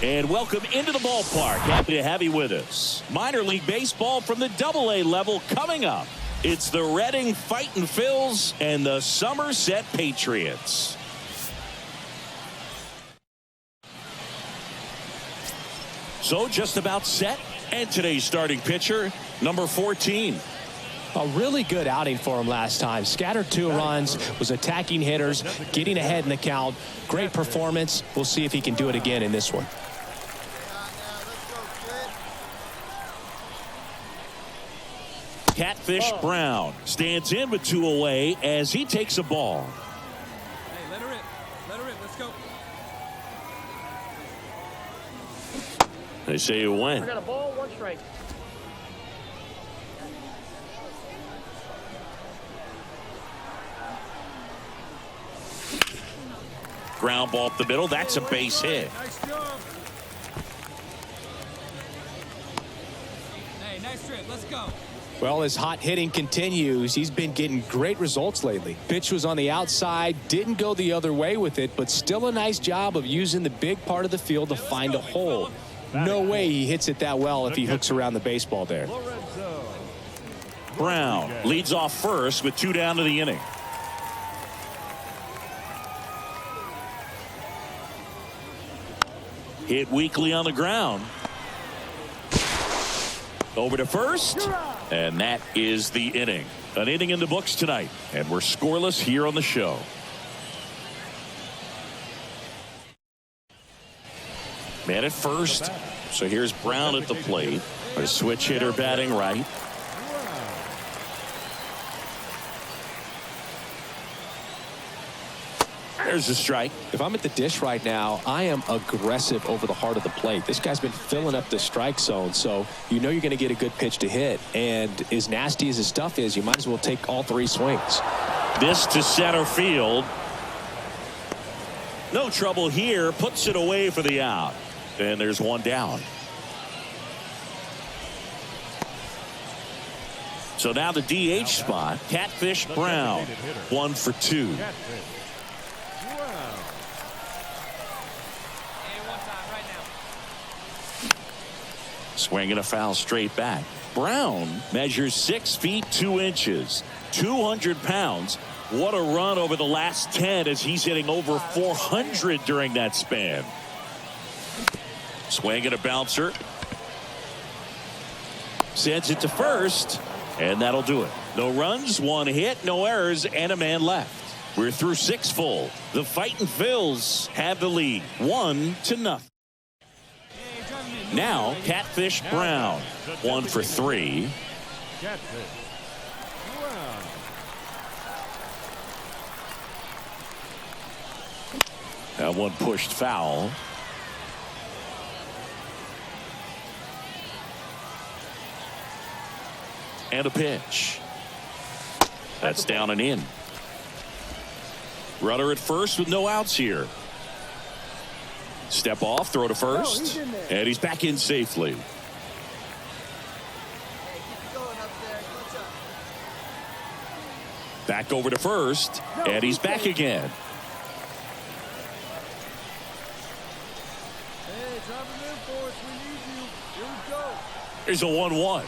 And welcome into the ballpark. Happy to have you with us. Minor league baseball from the AA level coming up. It's the Reading Fightin' Phils and the Somerset Patriots. So just about set. And today's starting pitcher, number 14. A really good outing for him last time. Scattered 2 runs, was attacking hitters, getting ahead in the count. Great performance. We'll see if he can do it again in this one. Catfish Brown stands in with 2 away as he takes a ball. Hey, let her rip. Let her rip. Let's go. They say you win. I got a ball, 1 strike. Ground ball up the middle. That's a base hit. Nice job. Hey, nice trip. Let's go. Well, his hot hitting continues. He's been getting great results lately. Pitch was on the outside, didn't go the other way with it, but still a nice job of using the big part of the field to find a hole. No way he hits it that well if he hooks around the baseball there. Brown leads off first with 2 down to the inning. Hit weakly on the ground. Over to first. And that is the inning. An inning in the books tonight. And we're scoreless here on the show. Man at first. So here's Brown at the plate. A switch hitter batting right. There's a strike. If I'm at the dish right now, I am aggressive over the heart of the plate. This guy's been filling up the strike zone, so you know you're going to get a good pitch to hit. And as nasty as his stuff is, you might as well take all 3 swings. This to center field. No trouble here. Puts it away for the out. And there's 1 down. So now the DH spot. Catfish Brown. 1 for 2. Swing and a foul straight back. Brown measures 6 feet 2 inches, 200 pounds. What a run over the last 10 as he's hitting over 400 during that span. Swing and a bouncer. Sends it to first, and that'll do it. No runs, 1 hit, no errors, and a man left. We're through 6 full. The Fightin' Phils have the lead, 1-0. Now, Catfish Brown, 1 for 3. That one pushed foul. And a pitch. That's down and in. Runner at first with no outs here. Step off, throw to first, and he's back in safely. Back over to first, and he's back again. Here's a 1-1.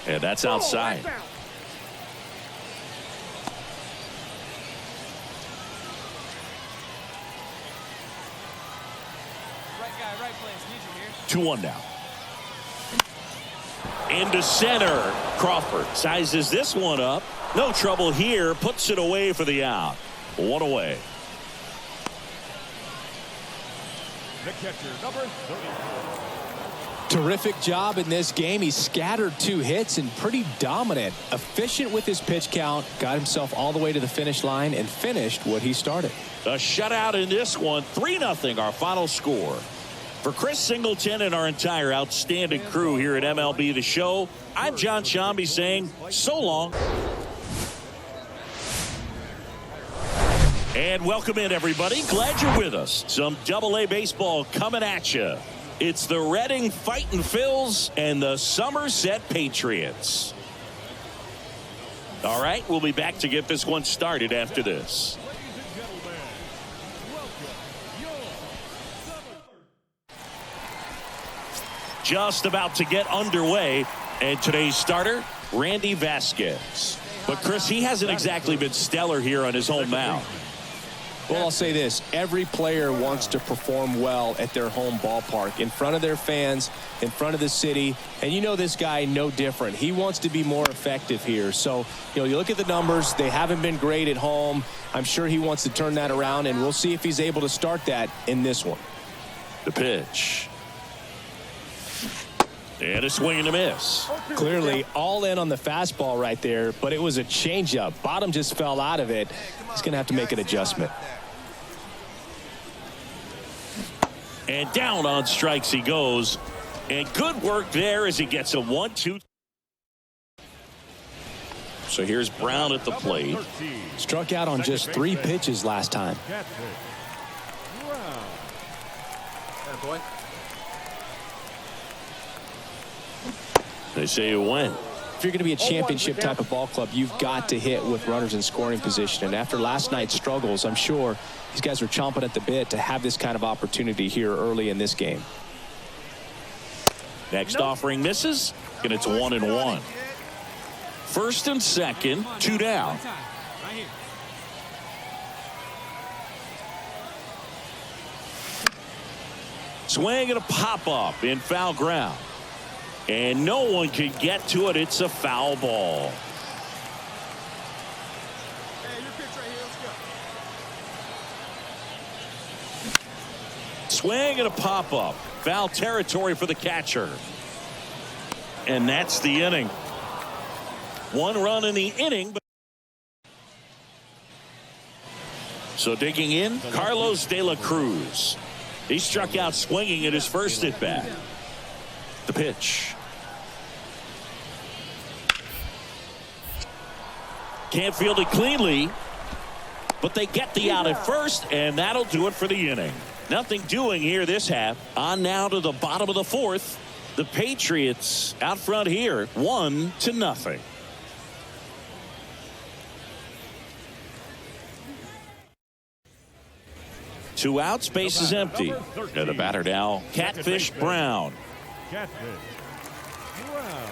And that's outside. Right place. Need you here. 2-1 now. Into center. Crawford sizes this one up. No trouble here. Puts it away for the out. 1 away. The catcher, number 34. Terrific job in this game. He scattered 2 hits and pretty dominant. Efficient with his pitch count. Got himself all the way to the finish line and finished what he started. A shutout in this one. 3-0 our final score. For Chris Singleton and our entire outstanding crew here at MLB The Show, I'm John Shambi saying so long. And welcome in, everybody. Glad you're with us. Some AA baseball coming at you. It's the Reading Fightin' Phils and the Somerset Patriots. All right, we'll be back to get this one started after this. just about to get underway. And today's starter, Randy Vasquez. But, Chris, he hasn't exactly been stellar here on his home mound. Well, I'll say this. Every player wants to perform well at their home ballpark, in front of their fans, in front of the city. And you know this guy no different. He wants to be more effective here. So, you look at the numbers. They haven't been great at home. I'm sure he wants to turn that around, and we'll see if he's able to start that in this one. The pitch. And a swing and a miss. Clearly all in on the fastball right there, but it was a changeup. Bottom just fell out of it. He's going to have to make an adjustment. And down on strikes he goes. And good work there as he gets a 1-2. So here's Brown at the plate. Struck out on just 3 pitches last time. Boy. They say you win. If you're going to be a championship type of ball club, you've got to hit with runners in scoring position. And after last night's struggles, I'm sure these guys are chomping at the bit to have this kind of opportunity here early in this game. Next offering misses, and it's 1-1. First and second, 2 down. Right here. Swing and a pop-up in foul ground. And no one can get to it. It's a foul ball. Hey, your pitch right here. Let's go. Swing and a pop-up. Foul territory for the catcher. And that's the inning. 1 run in the inning. So digging in, Carlos De La Cruz. He struck out swinging at his first at-bat. The pitch. Can't field it cleanly, but they get the out at first, and that'll do it for the inning. Nothing doing here this half. On now to the bottom of the 4th. The Patriots out front here, 1-0. Two outs, base is empty. And the batter now, Catfish Brown. Catfish Brown.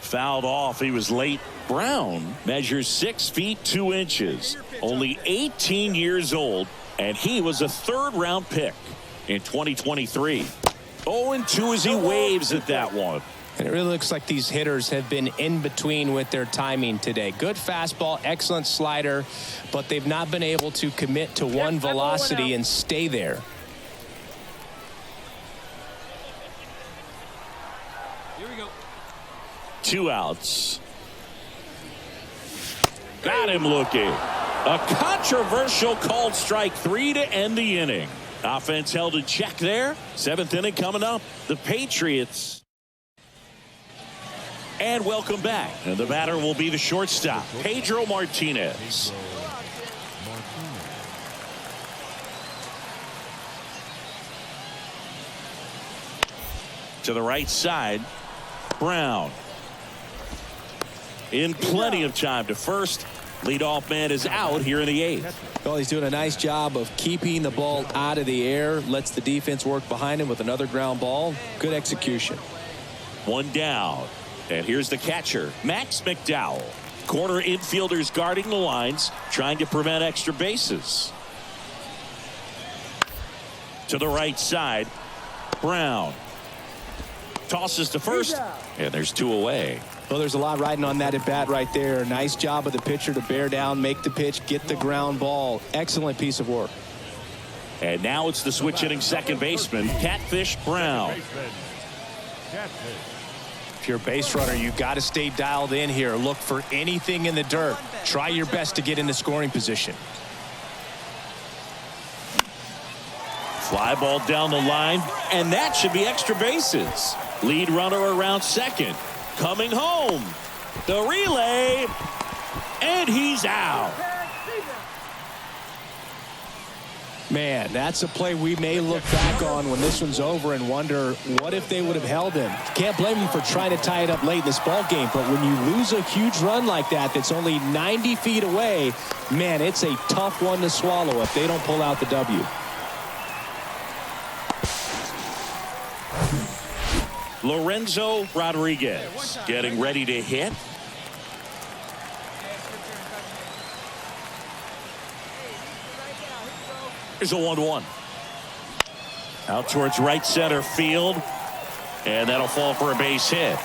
Fouled off. He was late. Brown measures 6 feet 2 inches. Only 18 years old. And he was a 3rd-round pick in 2023. 0-2 as he waves at that one. And it really looks like these hitters have been in between with their timing today. Good fastball, excellent slider, but they've not been able to commit to one velocity and stay there. Here we go. 2 outs. Got him looking. A controversial called strike 3 to end the inning. Offense held in check there. 7th inning coming up. The Patriots. And welcome back. And the batter will be the shortstop, Pedro Martinez. To the right side, Brown. In plenty of time to first. Leadoff man is out here in the 8th. Well, he's doing a nice job of keeping the ball out of the air. Lets the defense work behind him with another ground ball. Good execution. 1 down. And here's the catcher, Max McDowell. Corner infielders guarding the lines, trying to prevent extra bases. To the right side, Brown. Tosses to first, and there's 2 away. Well, there's a lot riding on that at bat right there. Nice job of the pitcher to bear down, make the pitch, get the ground ball. Excellent piece of work. And now it's the switch hitting second baseman, Catfish Brown. Catfish. If you're a base runner, you got to stay dialed in here. Look for anything in the dirt. Try your best to get in the scoring position. Fly ball down the line, and that should be extra bases. Lead runner around second. Coming home. The relay, and he's out. Man, that's a play we may look back on when this one's over and wonder what if they would have held him. Can't blame him for trying to tie it up late in this ball game, but when you lose a huge run like that that's only 90 feet away, man, it's a tough one to swallow if they don't pull out the W. Lorenzo Rodriguez getting ready to hit. Here's a 1-1. Out towards right center field. And that'll fall for a base hit.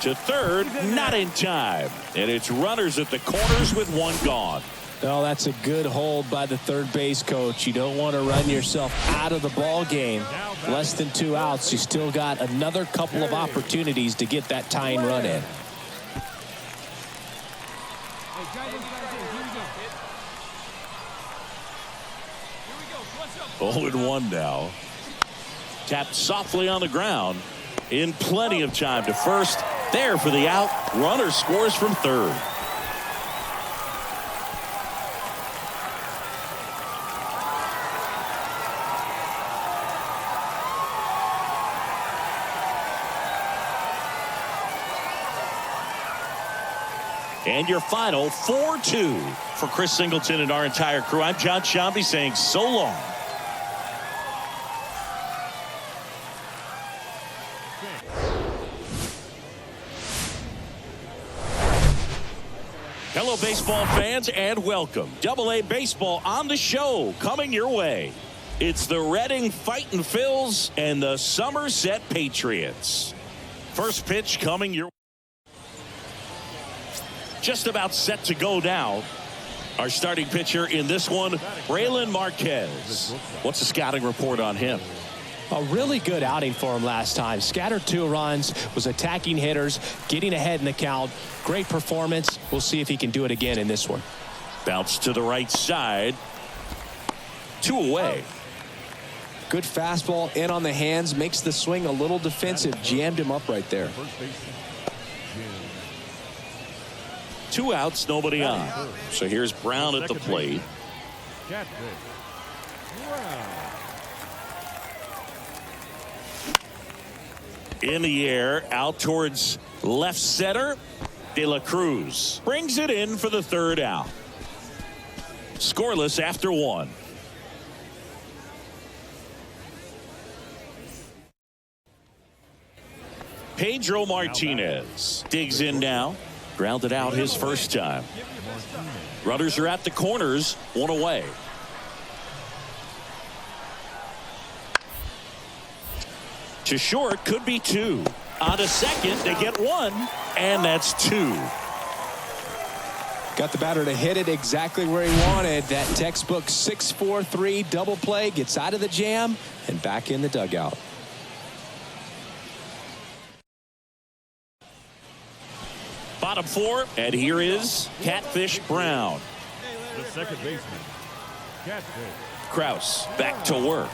To third, not in time. And it's runners at the corners with one gone. Oh, that's a good hold by the third base coach. You don't want to run yourself out of the ball game. Less than 2 outs. You still got another couple of opportunities to get that tying run in. 0-1 now. Tapped softly on the ground. In plenty of time to first. There for the out. Runner scores from third. And your final 4-2 for Chris Singleton and our entire crew. I'm John Shambi saying so long. Hello, baseball fans, and welcome. Double-A Baseball on the show, coming your way. It's the Reading Fightin' Phils and the Somerset Patriots. First pitch coming your way. Just about set to go now. Our starting pitcher in this one, Braylon Marquez. What's the scouting report on him? A really good outing for him last time. Scattered 2 runs, was attacking hitters, getting ahead in the count. Great performance. We'll see if he can do it again in this one. Bounce to the right side. 2 away. Good fastball in on the hands. Makes the swing a little defensive. Jammed him up right there. 2 outs, nobody on. So here's Brown at the plate. Catfish. In the air, out towards left center. De La Cruz brings it in for the 3rd out. Scoreless after 1. Pedro Martinez digs in now. Grounded out his first time. Runners are at the corners, 1 away. To short, could be 2. On to second, they get 1, and that's 2. Got the batter to hit it exactly where he wanted. That textbook 6-4-3 double play, gets out of the jam and back in the dugout. Bottom 4, and here is Catfish Brown. The second baseman. Catfish. Kraus back to work.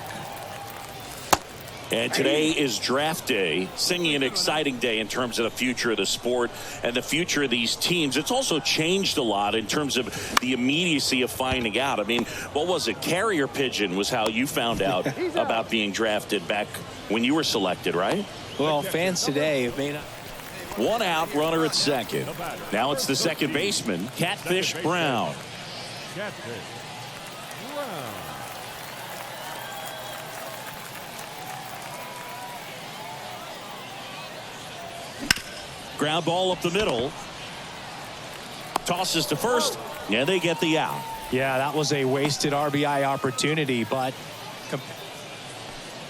And today is draft day, singing an exciting day in terms of the future of the sport and the future of these teams. It's also changed a lot in terms of the immediacy of finding out. I mean, what was it? Carrier pigeon was how you found out about being drafted back when you were selected, right? Well, fans today may not. 1 out, runner at second. Now it's the second baseman, Catfish Brown. Catfish. Brown. Ground ball up the middle. Tosses to first, and they get the out. Yeah, that was a wasted RBI opportunity, but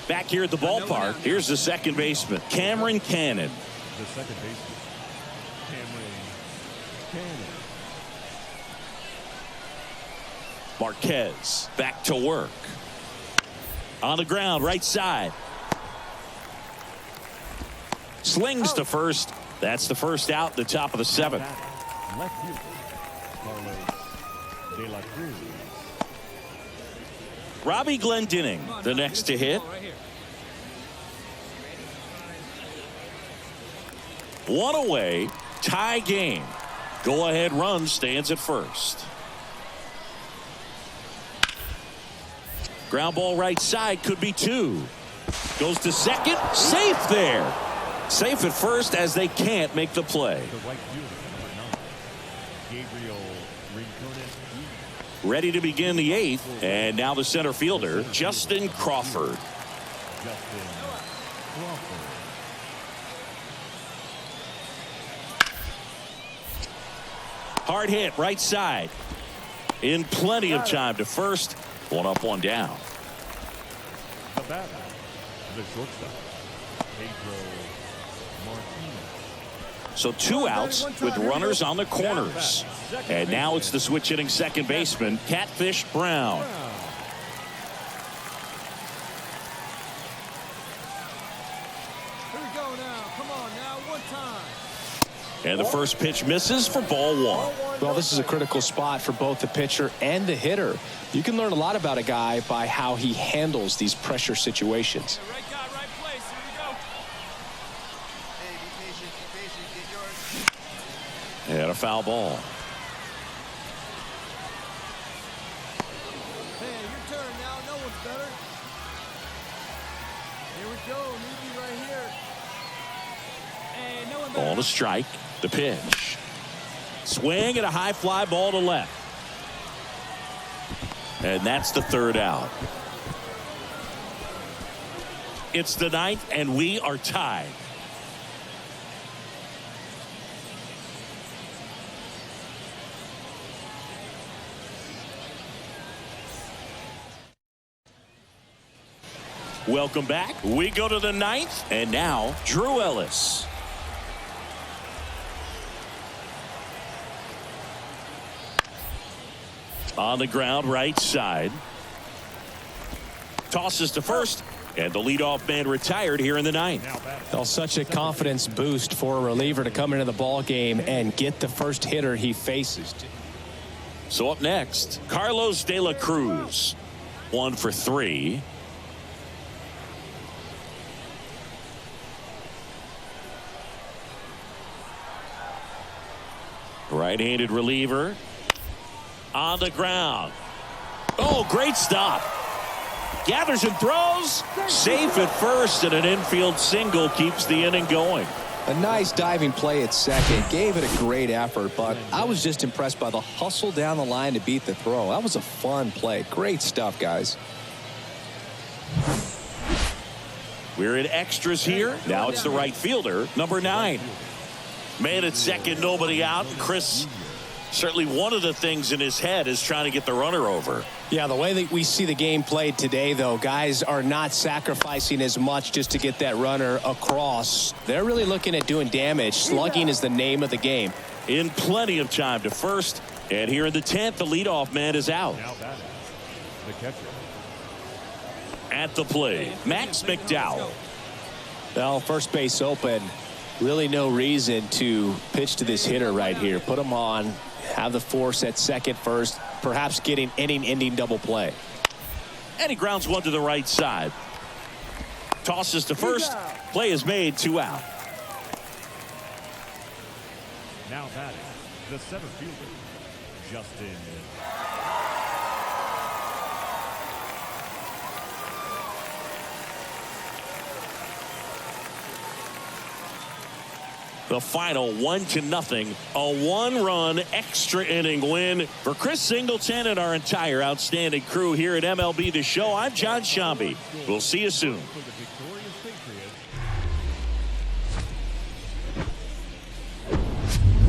back here at the ballpark, here's the second baseman, Cameron Cannon. The second baseman. Cameron Cannon. Marquez back to work. On the ground, right side. Slings to first. That's the first out, the top of the 7th. Left fielder. Carlos De La Cruz. Robbie Glendinning, the next to hit. 1 away, tie game. Go ahead run stands at first. Ground ball right side, could be 2. Goes to second, safe there. Safe at first as they can't make the play. The right fielder, number 9, Gabriel Rincones. Ready to begin the 8th, and now the center fielder, Justin Crawford. Justin Crawford. Hard hit, right side. In plenty of time to first. 1 up, 1 down. The batter, the shortstop, Pedro Martinez. So 2 outs with runners on the corners. And now it's the switch hitting second baseman, Catfish Brown. Here we go now. Come on now. One time. And the first pitch misses for ball 1. Well, this is a critical spot for both the pitcher and the hitter. You can learn a lot about a guy by how he handles these pressure situations. Right guy, right place. Here we go. Hey, be patient, get yours. And a foul ball. Hey, your turn now. No one's better. Here we go. Newbie right here. Hey, no one better. Ball to strike. The pitch. Swing and a high fly ball to left. And that's the 3rd out. It's the 9th, and we are tied. Welcome back. We go to the 9th, and now Drew Ellis. On the ground, right side. Tosses to first, and the leadoff man retired here in the 9th. Well, such a confidence boost for a reliever to come into the ball game and get the first hitter he faces. So up next, Carlos De La Cruz. 1 for 3. Right-handed reliever. On the ground. Oh, great stop. Gathers and throws. Safe at first, and an infield single keeps the inning going. A nice diving play at second. Gave it a great effort, but I was just impressed by the hustle down the line to beat the throw. That was a fun play. Great stuff, guys. We're in extras here. Now it's the right fielder, number 9. Man at second, nobody out. Chris, certainly one of the things in his head is trying to get the runner over. Yeah, the way that we see the game played today, though, guys are not sacrificing as much just to get that runner across. They're really looking at doing damage. Slugging is the name of the game. In plenty of time to first. And here in the 10th, the leadoff man is out. Now batting, the catcher. At the plate, Max McDowell. Well, first base open. Really no reason to pitch to this hitter right here. Put him on, have the force at second, first, perhaps getting inning-ending double play. And he grounds one to the right side. Tosses to first. Play is made, 2 out. Now batting, the center fielder, Justin. The final 1-0, a 1-run extra inning win for Chris Singleton and our entire outstanding crew here at MLB The Show. I'm John Shambi. We'll see you soon. For the victorious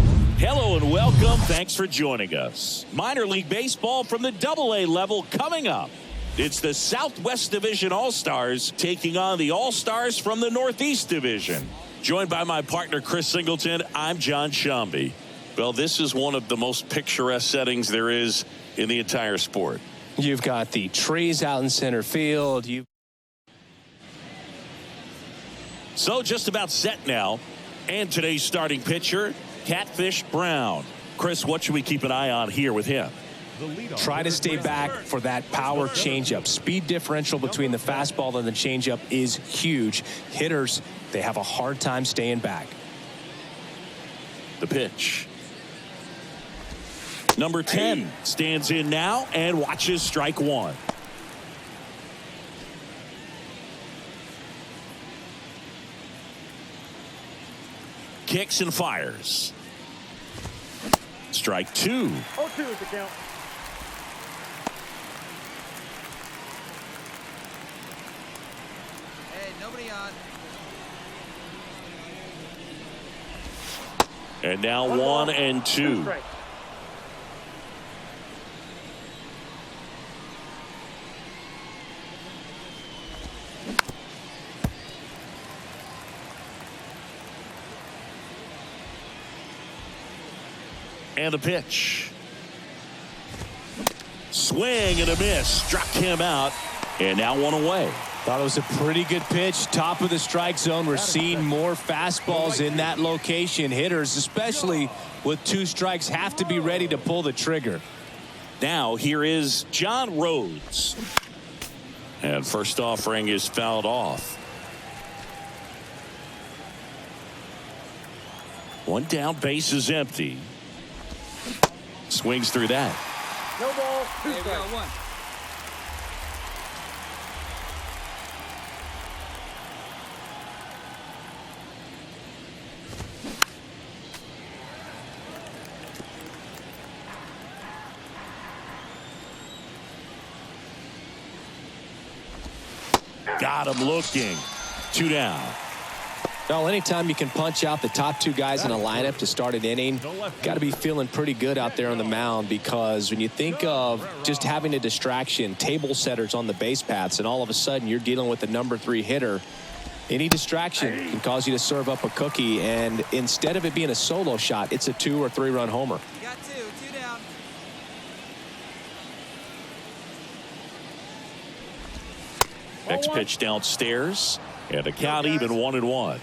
Patriots. Hello and welcome. Thanks for joining us. Minor League Baseball from the AA level coming up. It's the Southwest Division All-Stars taking on the All-Stars from the Northeast Division. Joined by my partner, Chris Singleton, I'm John Shambi. Well, this is one of the most picturesque settings there is in the entire sport. You've got the trees out in center field. So just about set now. And today's starting pitcher, Catfish Brown. Chris, what should we keep an eye on here with him? Try to stay back for that power changeup. Speed differential between the fastball and the changeup is huge. Hitters, they have a hard time staying back. The pitch. Number 10 stands in now and watches strike 1. kicks and fires. Strike 2. 0-2 is the count. Hey, nobody on. And now 1 ball, and 2 2. strikes. And a pitch. Swing and a miss. Struck him out. And now 1 away. Thought it was a pretty good pitch. Top of the strike zone. We're seeing more fastballs in that location. Hitters, especially with 2 strikes, have to be ready to pull the trigger. Now here is John Rhodes. And first offering is fouled off. 1 down, base is empty. Swings through that. No ball, 2 Hey, we strikes. got 1. Got him looking. 2 down. Well, anytime you can punch out the top 2 guys in a lineup to start an inning, got to be feeling pretty good out there on the mound, because when you think of just having a distraction, table setters on the base paths, and all of a sudden you're dealing with the number 3 hitter, any distraction can cause you to serve up a cookie, and instead of it being a solo shot, it's a 2 or 3 run homer. You got 2 down. Next pitch downstairs. And a count even 1-1.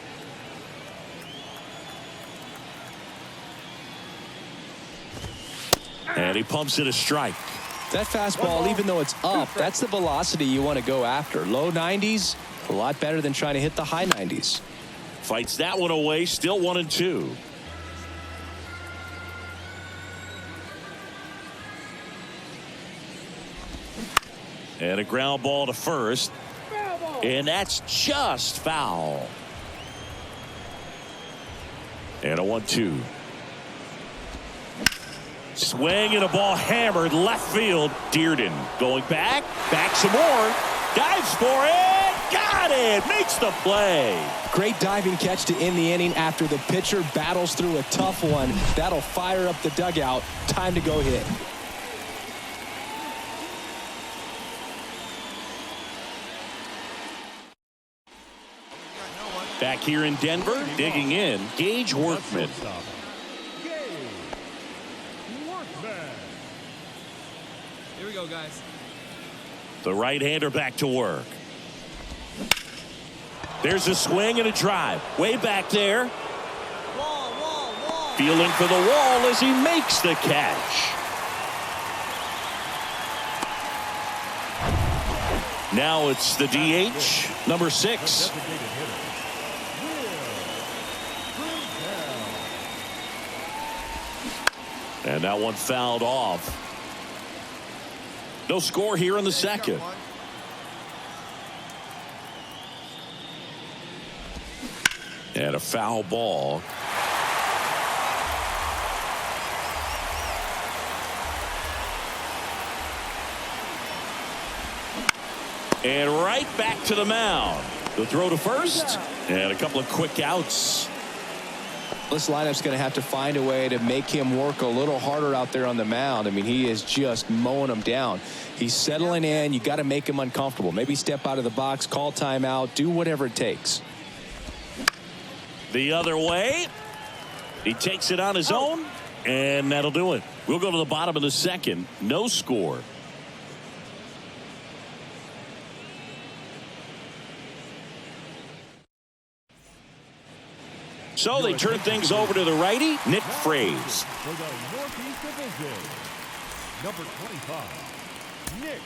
And he pumps it a strike. That fastball, even though it's up, that's the velocity you want to go after. Low 90s, a lot better than trying to hit the high 90s. Fights that one away. Still 1-2. And a ground ball to first. And that's just foul. And a 1-2. Swing and a ball hammered left field. Dearden going back some more. Dives for it. Got it. Makes the play. Great diving catch to end the inning after the pitcher battles through a tough one. That'll fire up the dugout. Time to go hit. Back here in Denver, digging in, Gage Workman. Here we go, guys. The right-hander back to work. There's a swing and a drive. Way back there. Wall. Feeling for the wall as he makes the catch. Now it's the DH, number 6. And that one fouled off. No score here in the second. And a foul ball. And right back to the mound. The throw to first. And a couple of quick outs. This lineup's going to have to find a way to make him work a little harder out there on the mound. I mean, he is just mowing them down. He's settling in. You got to make him uncomfortable. Maybe step out of the box, call timeout, do whatever it takes. The other way. He takes it on his own, and that'll do it. We'll go to the bottom of the second. No score. So they turn things over to the righty, Nick Fraze. For the Northeast Division, number 25, Nick.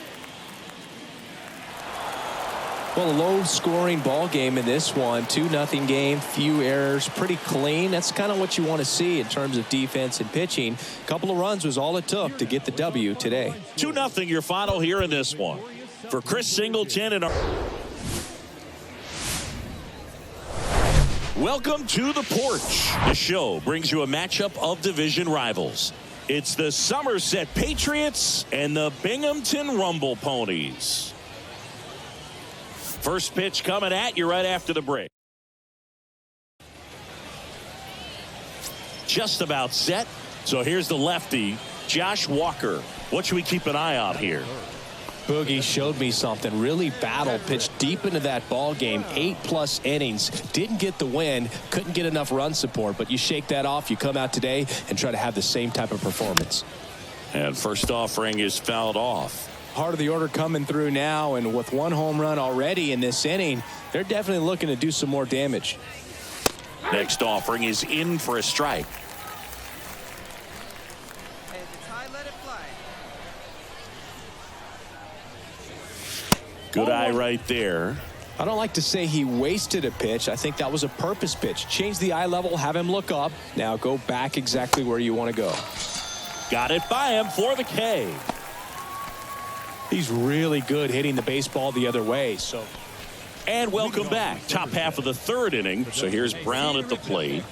Well, a low-scoring ball game in this one. 2-0 game, few errors, pretty clean. That's kind of what you want to see in terms of defense and pitching. A couple of runs was all it took to get the W today. 2-0 your final here in this one. For Chris Singleton and our Welcome to the porch. The show brings you a matchup of division rivals. It's the Somerset Patriots and the Binghamton Rumble Ponies. First pitch coming at you right after the break. Just about set. So here's the lefty, Josh Walker. What should we keep an eye on here? Boogie showed me something. Really battled, pitched deep into that ball game. 8+ innings. Didn't get the win. Couldn't get enough run support. But you shake that off. You come out today and try to have the same type of performance. And first offering is fouled off. Part of the order coming through now. And with 1 home run already in this inning, they're definitely looking to do some more damage. Next offering is in for a strike. Hey, if it's high, let it fly. Good eye right there. I don't like to say he wasted a pitch. I think that was a purpose pitch. Change the eye level, have him look up. Now go back exactly where you want to go. Got it by him for the K. He's really good hitting the baseball the other way. And welcome back. Top half of the 3rd inning. So here's Brown at the plate.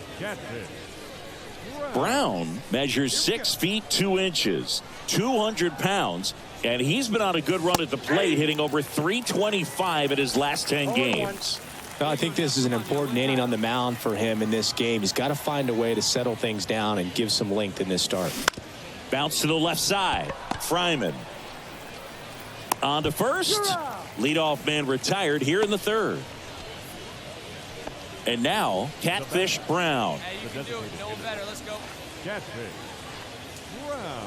Brown measures 6 feet 2 inches, 200 pounds. And he's been on a good run at the plate, hitting over 325 in his last 10 games. Well, I think this is an important inning on the mound for him in this game. He's got to find a way to settle things down and give some length in this start. Bounce to the left side. Fryman. On to first. Leadoff man retired here in the 3rd. And now, Catfish Brown. Hey, you can do it. No better. Let's go. Catfish Brown.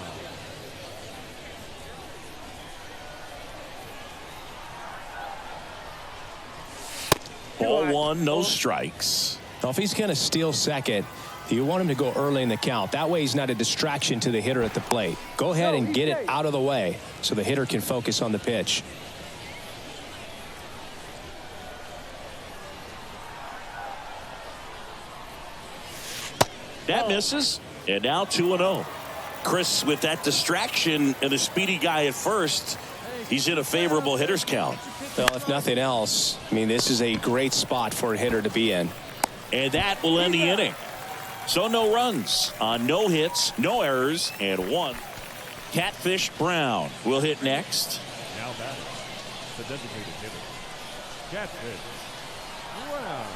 Ball 1, no strikes. Now, if he's going to steal second, you want him to go early in the count. That way he's not a distraction to the hitter at the plate. Go ahead and get it out of the way so the hitter can focus on the pitch. That misses. And now 2-0. Chris, with that distraction and a speedy guy at first, he's in a favorable hitter's count. Well, if nothing else, I mean, this is a great spot for a hitter to be in. And that will end the inning. So no runs on no hits, no errors, and 1. Catfish Brown will hit next. Now batting, the designated hitter, Catfish Brown.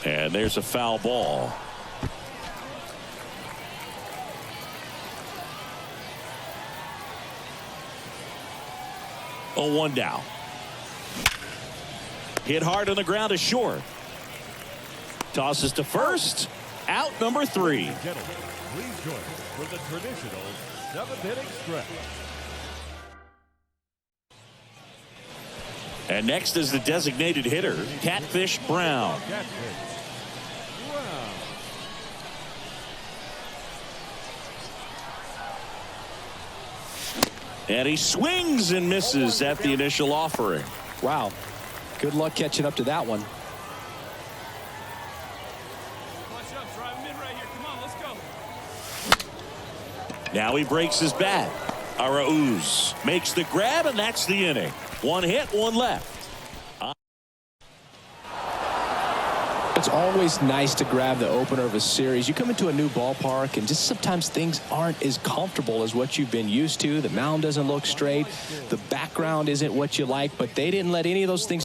And there's a foul ball. Oh, 1 down. Hit hard on the ground is short. Tosses to first. Out number 3. Gentlemen, please join us for the traditional 7th inning stretch. And next is the designated hitter, Catfish Brown. Catfish Brown. And he swings and misses at the initial offering. Wow. Good luck catching up to that one. Watch up, drive him in right here. Come on, let's go. Now he breaks his bat. Arauz makes the grab, and that's the inning. 1 hit, 1 left. It's always nice to grab the opener of a series. You come into a new ballpark and just sometimes things aren't as comfortable as what you've been used to. The mound doesn't look straight. The background isn't what you like, but they didn't let any of those things